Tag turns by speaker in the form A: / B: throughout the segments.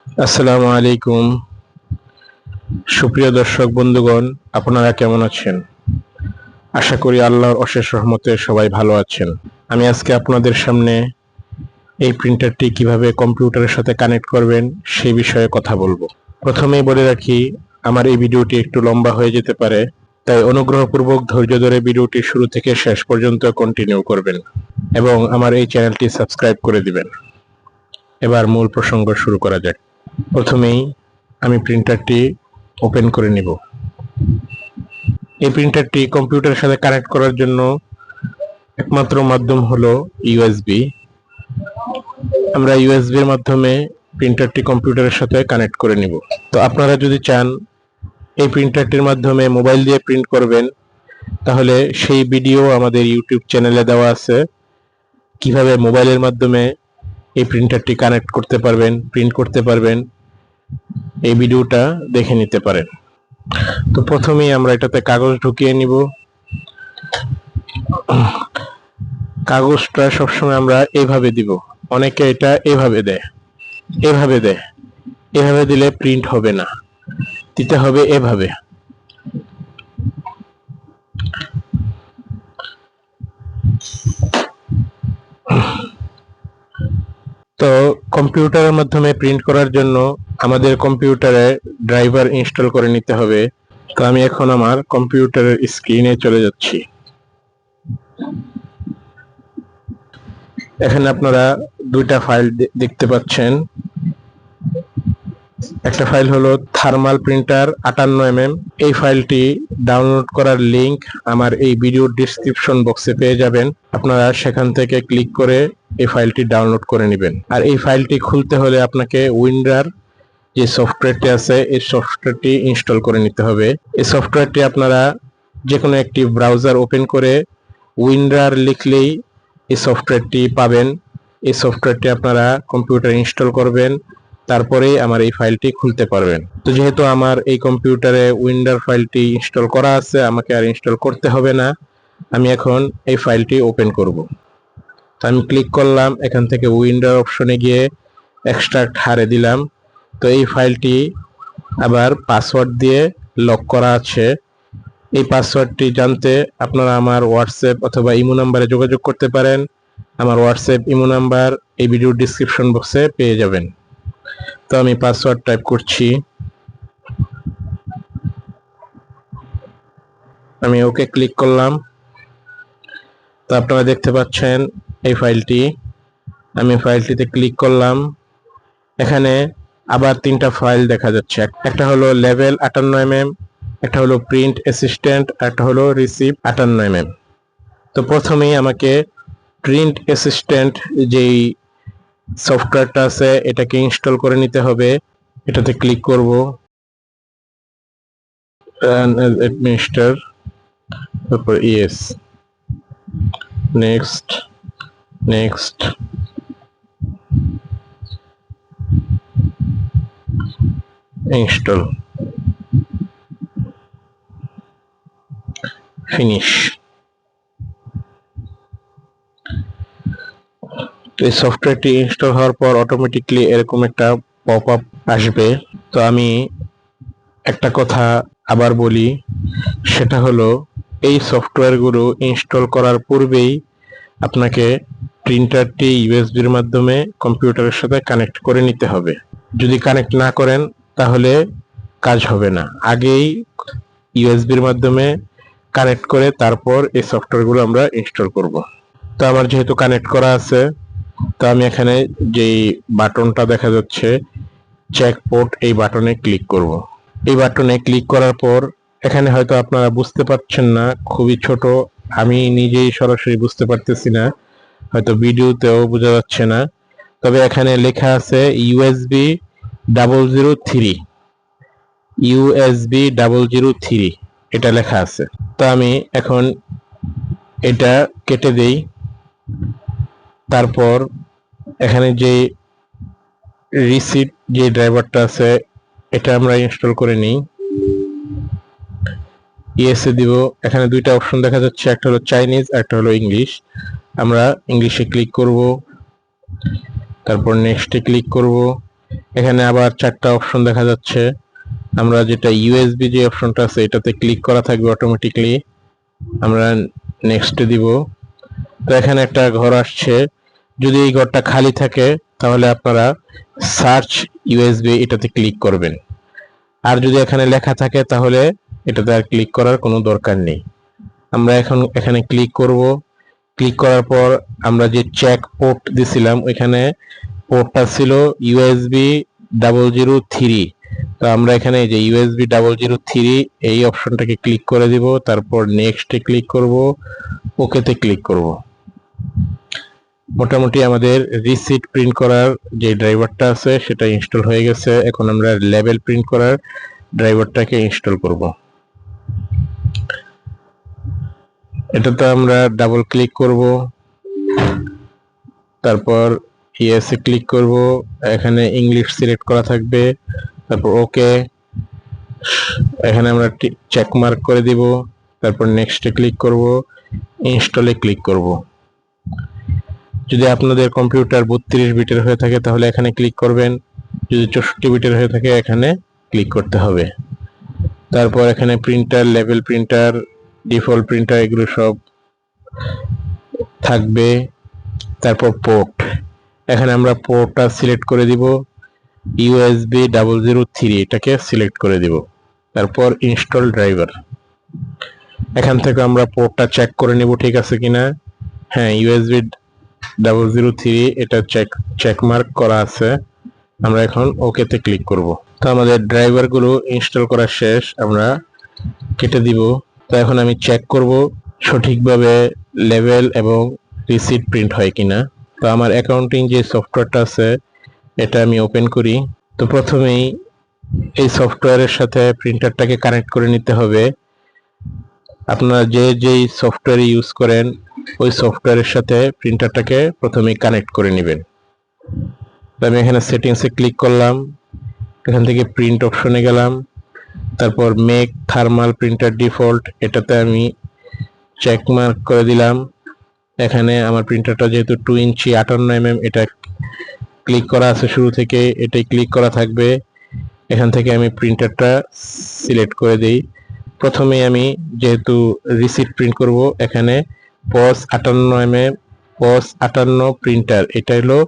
A: আসসালামু আলাইকুম। সুপ্রিয় দর্শক বন্ধুগণ, আপনারা কেমন আছেন? আশা করি আল্লাহর অশেষ রহমতে সবাই ভালো আছেন। আমি আজকে আপনাদের সামনে এই প্রিন্টারটি কিভাবে কম্পিউটারের সাথে কানেক্ট করবেন সেই বিষয়ে কথা বলবো। প্রথমেই বলে রাখি, আমার এই ভিডিওটি একটু লম্বা হয়ে যেতে পারে, তাই অনুগ্রহপূর্বক ধৈর্য ধরে ভিডিওটি শুরু থেকে শেষ পর্যন্ত কন্টিনিউ করবেন এবং আমার এই চ্যানেলটি সাবস্ক্রাইব করে দিবেন। এবার মূল প্রসঙ্গ শুরু করা যাক। প্রথমেই আমি প্রিন্টারটি ওপেন করে নিব। এই প্রিন্টারটি কম্পিউটারের সাথে কানেক্ট করার জন্য একমাত্র মাধ্যম হলো ইউএসবি। আমরা ইউএসবির মাধ্যমে প্রিন্টারটি কম্পিউটারের সাথে কানেক্ট করে নিব। তো আপনারা যদি চান এই প্রিন্টারটির মাধ্যমে মোবাইল দিয়ে প্রিন্ট করবেন, তাহলে সেই ভিডিও আমাদের ইউটিউব চ্যানেলে দেওয়া আছে। কিভাবে মোবাইলের মাধ্যমে এই প্রিন্টারটি কানেক্ট করতে পারবেন, প্রিন্ট করতে পারবেন, এই ভিডিওটা দেখে নিতে পারেন। তো প্রথমেই আমরা এটাতে কাগজ ঢুকিয়ে নিব। কাগজটা সবসময় আমরা এভাবে দিব, অনেকে এটা এভাবে দেয়, এভাবে দিলে প্রিন্ট হবে না, দিতে হবে এভাবে। তো কম্পিউটারের মাধ্যমে প্রিন্ট করার জন্য আমাদের কম্পিউটারে ড্রাইভার ইনস্টল করে নিতে হবে। তো আমি এখন আমার কম্পিউটারের স্ক্রিনে চলে যাচ্ছি। এখানে আপনারা দুইটা ফাইল দেখতে পাচ্ছেন। একটা ফাইল হলো থার্মাল প্রিন্টার 58 mm। এই ফাইলটি ডাউনলোড করার লিংক আমার এই ভিডিও ডেসক্রিপশন বক্সে পেয়ে যাবেন। আপনারা সেখান থেকে ক্লিক করে এই ফাইলটি ডাউনলোড করে নেবেন। আর এই ফাইলটি খুলতে হলে আপনাকে উইন্ডার যে সফটওয়্যারটি আছে এই সফটওয়্যারটি ইনস্টল করে নিতে হবে। এই সফটওয়্যারটি আপনারা যে কোনো একটি ব্রাউজার ওপেন করে উইন্ডার লিখলেই এই সফটওয়্যারটি পাবেন। এই সফটওয়্যারটি আপনারা কম্পিউটারে ইনস্টল করবেন, তারপরেই আমার এই ফাইলটি খুলতে পারবেন। তো যেহেতু আমার এই কম্পিউটারে উইন্ডার ফাইলটি ইনস্টল করা আছে, আমাকে আর ইনস্টল করতে হবে না। আমি এখন এই ফাইলটি ওপেন করব। তো আমি ক্লিক করলাম, এখান থেকে উইন্ডার অপশনে গিয়ে এক্সট্রাক্ট হারে দিলাম। তো এই ফাইলটি আবার পাসওয়ার্ড দিয়ে লক করা আছে। এই পাসওয়ার্ডটি জানতে আপনারা আমার হোয়াটসঅ্যাপ অথবা ইমো নাম্বারে যোগাযোগ করতে পারেন। আমার হোয়াটসঅ্যাপ ইমো নাম্বার এই ভিডিও ডিসক্রিপশন বক্সে পেয়ে যাবেন। তো আমি পাসওয়ার্ড টাইপ করছি, আমি ওকে ক্লিক করলাম। তো আপনারা দেখতে পাচ্ছেন এই ফাইলটি। আমি ফাইলটিতে ক্লিক করলাম। এখানে আবার তিনটা ফাইল দেখা যাচ্ছে। একটা হলো লেভেল 58 mm, একটা হলো প্রিন্ট অ্যাসিস্ট্যান্ট, একটা হলো রিসিভ 58 mm। তো প্রথমেই আমাকে প্রিন্ট অ্যাসিস্ট্যান্ট যেই সফটওয়্যারটা আছে এটাকে ইনস্টল করে নিতে হবে। এটাতে ক্লিক করব, অ্যাডমিনিস্ট্রেটর, তারপর yes, next, next, install, finish. তো এই সফটওয়্যারটি ইনস্টল হওয়ার পর অটোমেটিকলি এরকম একটা পপ আপ আসবে। তো আমি একটা কথা আবার বলি, সেটা হলো এই সফটওয়্যারগুলো ইনস্টল করার পূর্বেই আপনাকে প্রিন্টারটি ইউএসবির মাধ্যমে কম্পিউটারের সাথে কানেক্ট করে নিতে হবে। যদি কানেক্ট না করেন তাহলে কাজ হবে না। আগেই ইউএসবির মাধ্যমে কানেক্ট করে তারপর এই সফটওয়্যারগুলো আমরা ইনস্টল করব। তো আমার যেহেতু কানেক্ট করা আছে, তো আমি এখানে যেই বাটনটা দেখা যাচ্ছে চেক পোর্ট, এই বাটনে ক্লিক করব। এই বাটনে ক্লিক করার পর এখানে হয়তো আপনারা বুঝতে পারছেন না, খুবই ছোট, আমি নিজেই সরাসরি বুঝতে পারতেছি না, হয়তো ভিডিওতেও বোঝা যাচ্ছে না। তবে এখানে লেখা আছে ইউএসবি 003, ইউএসবি 003 এটা লেখা আছে। তো আমি এখন এটা কেটে দেই। তারপর এখানে যে রিসিট যে ড্রাইভারটা আছে এটা আমরা ইনস্টল করে নিই। ইয়েসে দিব। এখানে দুইটা অপশন দেখা যাচ্ছে, একটা হলো চাইনিজ, একটা হলো ইংলিশ। আমরা ইংলিশে ক্লিক করব, তারপর নেক্সটে ক্লিক করব। এখানে আবার 4টা অপশন দেখা যাচ্ছে। আমরা যেটা ইউএসবি যে অপশনটা আছে এটাতে ক্লিক করা থাকবে অটোমেটিকলি, আমরা নেক্সটে দিব। তো এখানে একটা ঘর আসছে, যদি এই ঘরটা খালি থাকে তাহলে আপনারা সার্চ ইউএসবি এটাতে ক্লিক করবেন, আর যদি এখানে লেখা থাকে তাহলে এটাতে আর ক্লিক করার কোনো দরকার নেই। আমরা এখন এখানে ক্লিক করব। ক্লিক করার পর আমরা যে চেক পোর্ট দিছিলাম ওইখানে পোর্টটা ছিল ইউএসবি 003। তো আমরা এখানে যে ইউএসবি 003 এই অপশনটাকে ক্লিক করে দিব, তারপর নেক্সটে ক্লিক করব, ওকেতে ক্লিক করব। মোটামুটি আমাদের রিসিট প্রিন্ট করার যে ড্রাইভারটা আছে সেটা ইনস্টল হয়ে গেছে। এখন আমরা লেবেল প্রিন্ট করার ড্রাইভারটাকে ইনস্টল করব। এটাতে আমরা ডাবল ক্লিক করব, তারপর ইয়েসে ক্লিক করব, এখানে ইংলিশ সিলেক্ট করা থাকবে, তারপর ওকে, এখানে আমরা চেক মার্ক করে দিব, তারপর নেক্সটে ক্লিক করব, ইনস্টলে ক্লিক করব। যদি আপনাদের কম্পিউটার 32 বিটের হয়ে থাকে তাহলে এখানে ক্লিক করবেন, যদি 64 বিটের হয়ে থাকে এখানে ক্লিক করতে হবে। তারপর এখানে printer, level printer, default printer এগুলো সব থাকবে। তারপর পোর্ট, এখানে আমরা পোর্টটা সিলেক্ট করে দিব, ইউএসবি 003 এটাকে সিলেক্ট করে দিব। তারপর ইনস্টল ড্রাইভার, এখান থেকে আমরা পোর্টটা চেক করে নিব ঠিক আছে কিনা। হ্যাঁ, ইউএসবি 003 এটা চেক মার্ক করা আছে। আমরা এখন ওকেতে ক্লিক করব। তো আমাদের ড্রাইভার গুলো ইনস্টল করা শেষ, আমরা কেটে দিব। তো এখন আমি চেক করব সঠিকভাবে লেভেল এবং রিসিট প্রিন্ট হয় কিনা। তো আমার অ্যাকাউন্টিং যে সফটওয়্যারটা আছে এটা আমি ওপেন করি। তো প্রথমেই এই সফটওয়্যারের সাথে প্রিন্টারটাকে কানেক্ট করে নিতে হবে। আপনারা যেই সফটওয়্যার ইউজ করেন ওই সফটওয়্যারের সাথে প্রিন্টারটাকে প্রথমেই কানেক্ট করে নেবেন। তো আমি এখানে সেটিংসে ক্লিক করলাম, এখান থেকে প্রিন্ট অপশনে গেলাম, তারপর মেক থার্মাল প্রিন্টার ডিফল্ট এটাতে আমি চেক মার্ক করে দিলাম। এখানে আমার প্রিন্টারটা যেহেতু 2 ইঞ্চি 58 mm এটা ক্লিক করা আছে শুরু থেকে, এটাই ক্লিক করা থাকবে। এখান থেকে আমি প্রিন্টারটা সিলেক্ট করে দিই। প্রথমে আমি যেহেতু রিসিট প্রিন্ট করব, এখানে পস 58 পস 58 প্রিন্টার এটা হলো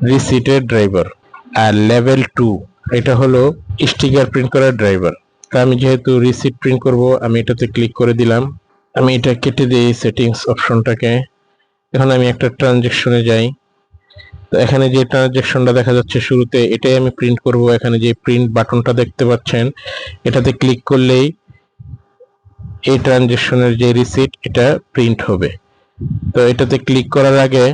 A: রিসিটের ড্রাইভার, আর লেভেল 2 এটা হলো স্টিকার প্রিন্ট করার ড্রাইভার। তা আমি যেহেতু রিসিট প্রিন্ট করব আমি এটাতে ক্লিক করে দিলাম। আমি এটা কেটে দিই সেটিংস অপশনটাকে। এখন আমি একটা ট্রানজেকশনে যাই। তো এখানে যে ট্রানজেকশনটা দেখা যাচ্ছে শুরুতে এটাই আমি প্রিন্ট করব। এখানে যে প্রিন্ট বাটনটা দেখতে পাচ্ছেন এটাতে ক্লিক করলেই এই ট্রানজেকশনের যে রিসিট এটা প্রিন্ট হবে। তো এটাতে ক্লিক করার আগে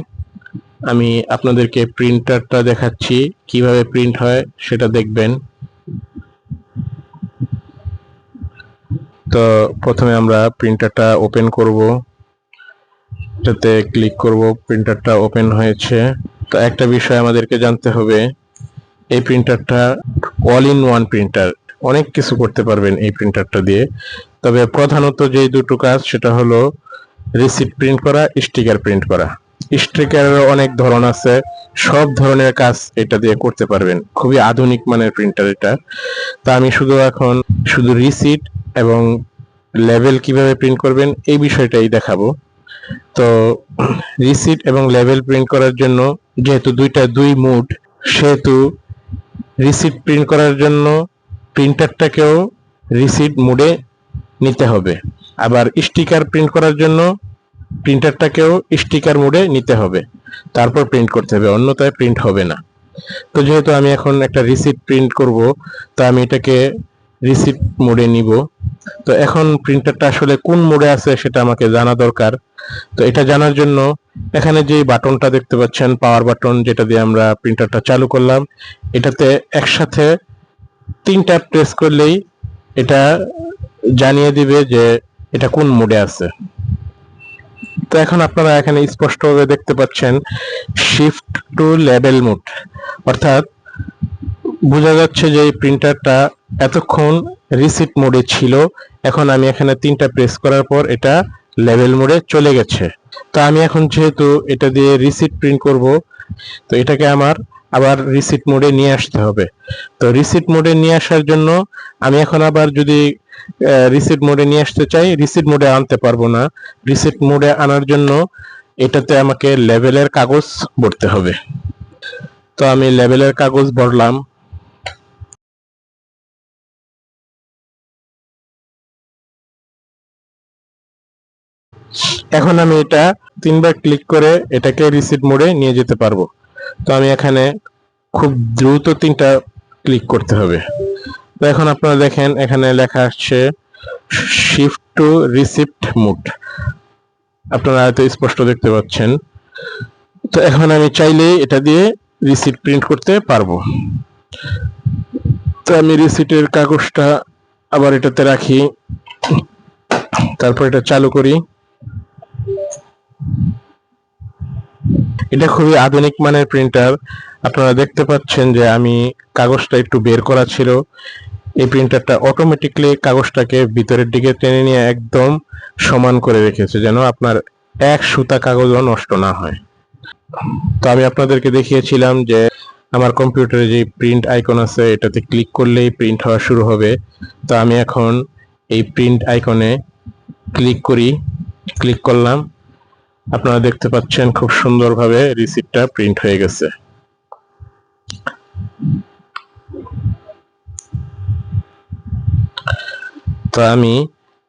A: আমি আপনাদেরকে প্রিন্টারটা দেখাচ্ছি কিভাবে প্রিন্ট হয় সেটা দেখবেন। তো প্রথমে আমরা প্রিন্টারটা ওপেন করব, এটাতে ক্লিক করব, প্রিন্টারটা ওপেন হয়েছে। তো একটা বিষয় আমাদেরকে জানতে হবে, এই প্রিন্টারটা অল ইন ওয়ান প্রিন্টার, অনেক কিছু করতে পারবেন এই প্রিন্টারটা দিয়ে। তবে প্রধানত যে দুটো কাজ সেটা হলো রিসিট প্রিন্ট করা, স্টিকার প্রিন্ট করা। স্টিকারের অনেক ধরন আছে, সব ধরনের কাজ এটা দিয়ে করতে পারবেন। খুবই আধুনিক মানের প্রিন্টার এটা। তা আমি এখন শুধু রিসিট এবং লেভেল কিভাবে প্রিন্ট করবেন এই বিষয়টাই দেখাবো। তো রিসিট এবং লেভেল প্রিন্ট করার জন্য যেহেতু দুই মুড, সেহেতু রিসিট প্রিন্ট করার জন্য প্রিন্টারটাকেও রিসিট মোডে নিতে হবে, আবার স্টিকার প্রিন্ট করার জন্য প্রিন্টারটাকেও স্টিকার মোডে নিতে হবে, তারপর প্রিন্ট করতে হবে, অন্যথায় প্রিন্ট হবে না। তো যেহেতু আমি এখন একটা রিসিট প্রিন্ট করব, তো আমি এটাকে রিসিট মোডে নিব। তো এখন প্রিন্টারটা আসলে কোন মোডে আছে সেটা আমাকে জানা দরকার। তো এটা জানার জন্য এখানে যে বাটনটা দেখতে পাচ্ছেন পাওয়ার বাটন, যেটা দিয়ে আমরা প্রিন্টারটা চালু করলাম, এটাতে একসাথে 3টা প্রেস করলেই এটা জানিয়ে দিবে যে এটা কোন মোডে আছে। তো এখন আপনারা এখানে স্পষ্টভাবে দেখতে পাচ্ছেন শিফট টু লেভেল মোড, অর্থাৎ বোঝা যাচ্ছে যে এই প্রিন্টারটা এতক্ষণ রিসিট মোডে ছিল, এখন আমি এখানে 3টা প্রেস করার পর এটা লেভেল মোডে চলে গেছে। তো আমি এখন যেহেতু এটা দিয়ে রিসিট প্রিন্ট করব, তো এটাকে আমার আবার রিসিট মোডে নিয়ে আসতে হবে। তো রিসিট মোডে নিয়ে আসার জন্য আমি এখন আবার যদি রিসিট মোডে নিয়ে আসতে চাই, রিসিট মোডে আনতে পারবো না। রিসিট মোডে আনার জন্য এটাতে আমাকে লেবেলের কাগজ ভরতে হবে। তো আমি লেবেলের কাগজ ভরলাম। এখন আমি এটা 3 বার ক্লিক করে এটাকে রিসিট মোডে নিয়ে যেতে পারবো। তো আমি এখানে খুব দ্রুত 3টা ক্লিক করতে হবে। তো এখন আপনারা দেখেন এখানে লেখা আসছে শিফট টু রিসিপ্ট মোড, আপনারা হয়তো স্পষ্ট দেখতে পাচ্ছেন। তো এখন আমি চাইলে এটা দিয়ে রিসিট প্রিন্ট করতে পারবো। তো আমি রিসিটের কাগজটা আবার এটাতে রাখি, তারপর এটা চালু করি। এটা খুবই আধুনিক মানের প্রিন্টার। আপনারা দেখতে পাচ্ছেন যে আমি কাগজটা একটু বের করা ছিল। এই প্রিন্টারটা অটোমেটিকলি কাগজটাকে ভিতরের দিকে টেনে নিয়ে একদম সমান করে রেখেছে, যেন আপনার এক সুতা কাগজও নষ্ট না হয়। তো আমি আপনাদেরকে দেখিয়েছিলাম যে আমার কম্পিউটারে যে প্রিন্ট আইকন আছে এটাতে ক্লিক করলেই প্রিন্ট হওয়া শুরু হবে। তো আমি এখন এই প্রিন্ট আইকনে ক্লিক করি, ক্লিক করলাম। আপনারা দেখতে পাচ্ছেন খুব সুন্দরভাবে রিসিপ্টটা প্রিন্ট হয়ে গেছে। তো আমি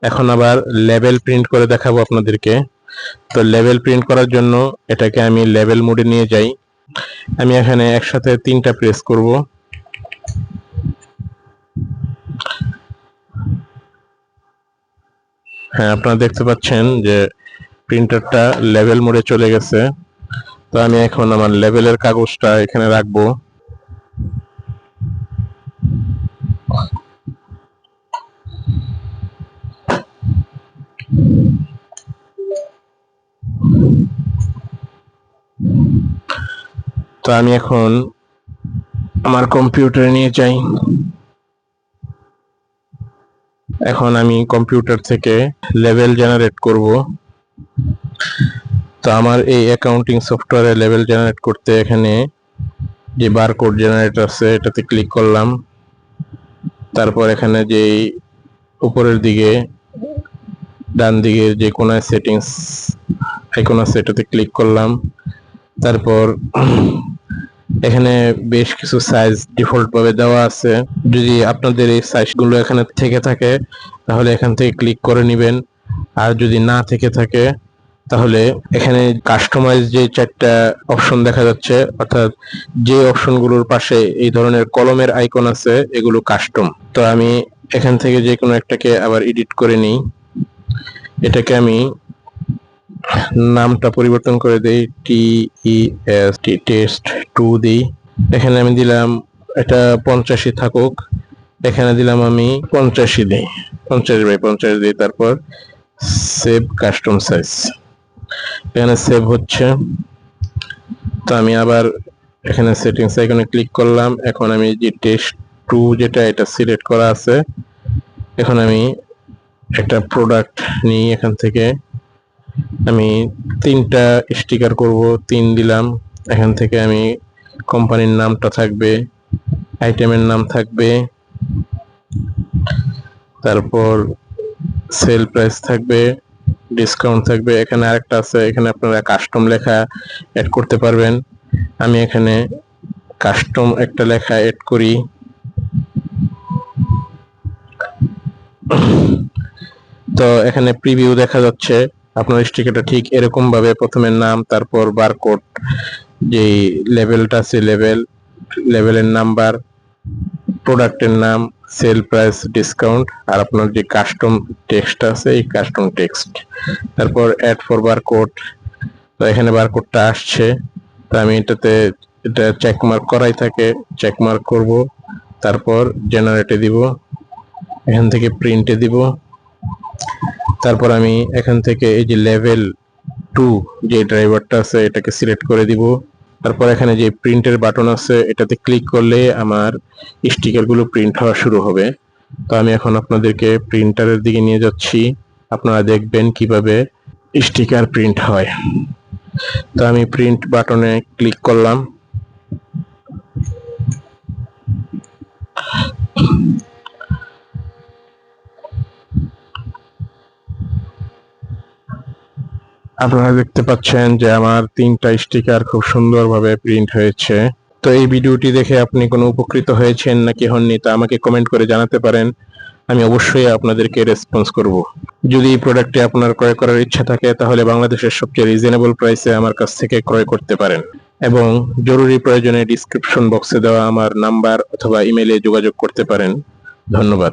A: এখন আবার লেবেল প্রিন্ট করে দেখাবো আপনাদেরকে। তো লেবেল প্রিন্ট করার জন্য এটাকে আমি লেবেল মোডে নিয়ে যাই। আমি এখানে একসাথে 3টা প্রেস করব। হ্যাঁ, আপনারা দেখতে পাচ্ছেন যে প্রিন্টারটা লেবেল মোডে চলে গেছে। তো আমি এখন আমার লেবেলের কাগজটা এখানে রাখবো। তো আমি এখন আমার কম্পিউটারে নিয়ে যাই। এখন আমি কম্পিউটার থেকে লেভেল জেনারেট করব। তো আমার এই অ্যাকাউন্টিং সফটওয়্যারে লেভেল জেনারেট করতে এখানে যে বারকোড জেনারেটর আছে এটাতে ক্লিক করলাম। তারপর এখানে যে উপরের দিকে ডান দিকে যে কোনায় সেটিংস আইকন আছে এটাতে ক্লিক করলাম। তারপর এখানে বেশ কিছু সাইজ ডিফল্ট ভাবে দেওয়া আছে। যদি আপনাদের এই সাইজগুলো এখানে থেকে থাকে তাহলে এখান থেকে ক্লিক করে নেবেন, আর যদি না থেকে থাকে তাহলে এখানে কাস্টমাইজ যে 4টা অপশন দেখা যাচ্ছে, অর্থাৎ যে অপশনগুলোর পাশে এই ধরনের কলমের আইকন আছে এগুলো কাস্টম। তো আমি এখান থেকে যে কোনো একটাকে আবার এডিট করে নিই। এটাকে আমি নামটা পরিবর্তন করে দেই, টেস্ট 2 দিই। এখানে আমি দিলাম এটা 85 থাকুক, এখানে দিলাম আমি 85 দিই, 50/50 দিই। তারপর সেভ কাস্টম সাইজ, এখানে সেভ হচ্ছে। তো আমি আবার এখানে সেটিংস আইকনে ক্লিক করলাম। এখন আমি যে টেস্ট 2 যেটা এটা সিলেক্ট করা আছে, এখন আমি একটা প্রোডাক্ট নিই। এখান থেকে আমি 3টা স্টিকার করব, 3 দিলাম। এখান থেকে আমি কোম্পানির নামটা থাকবে, আইটেমের নাম থাকবে, তারপর সেল প্রাইস থাকবে, ডিসকাউন্ট থাকবে। এখানে আরেকটা আছে, এখানে আপনারা কাস্টম লেখা অ্যাড করতে পারবেন। আমি এখানে কাস্টম একটা লেখা অ্যাড করি। তো এখানে প্রিভিউ দেখা যাচ্ছে। আপনার স্টিকারটা ঠিক এরকম ভাবে প্রথমে নাম, তারপর বারকোড, যে লেভেলটা আছে লেভেলের নাম্বার, প্রোডাক্টের নাম, সেল প্রাইস, ডিসকাউন্ট, আর আপনার যে কাস্টম টেক্সট আছে এই কাস্টম টেক্সট, তারপর অ্যাড ফর বারকোড। তো এখানে বারকোডটা আসছে। তো আমি এটা চেকমার্ক করাই থাকে, চেকমার্ক করব, তারপর জেনারেটে দিব, এখান থেকে প্রিন্টে দিব। তারপর আমি এখান থেকে এই যে লেভেল 2 যে ড্রাইভারটা আছে এটাকে সিলেক্ট করে দিব। তারপর এখানে যে প্রিন্টের বাটন আছে এটাতে ক্লিক করলে আমার স্টিকার গুলো প্রিন্ট হওয়া শুরু হবে। তো আমি এখন আপনাদেরকে প্রিন্টারের দিকে নিয়ে যাচ্ছি, আপনারা দেখবেন কিভাবে স্টিকার প্রিন্ট হয়। তো আমি প্রিন্ট বাটনে ক্লিক করলাম। আপনারা দেখতে পাচ্ছেন যে আমার 3টা স্টিকার খুব সুন্দরভাবে প্রিন্ট হয়েছে। তো এই ভিডিওটি দেখে আপনি কোনো উপকৃত হয়েছেন নাকি হননি তা আমাকে কমেন্ট করে জানাতে পারেন। আমি অবশ্যই আপনাদেরকে রেসপন্স করব। যদি এই প্রোডাক্টটি আপনার ক্রয় করার ইচ্ছা থাকে তাহলে বাংলাদেশের সবচেয়ে রিজনেবল প্রাইসে আমার কাছ থেকে ক্রয় করতে পারেন এবং জরুরি প্রয়োজনে ডিসক্রিপশন বক্সে দেওয়া আমার নাম্বার অথবা ইমেইলে যোগাযোগ করতে পারেন। ধন্যবাদ।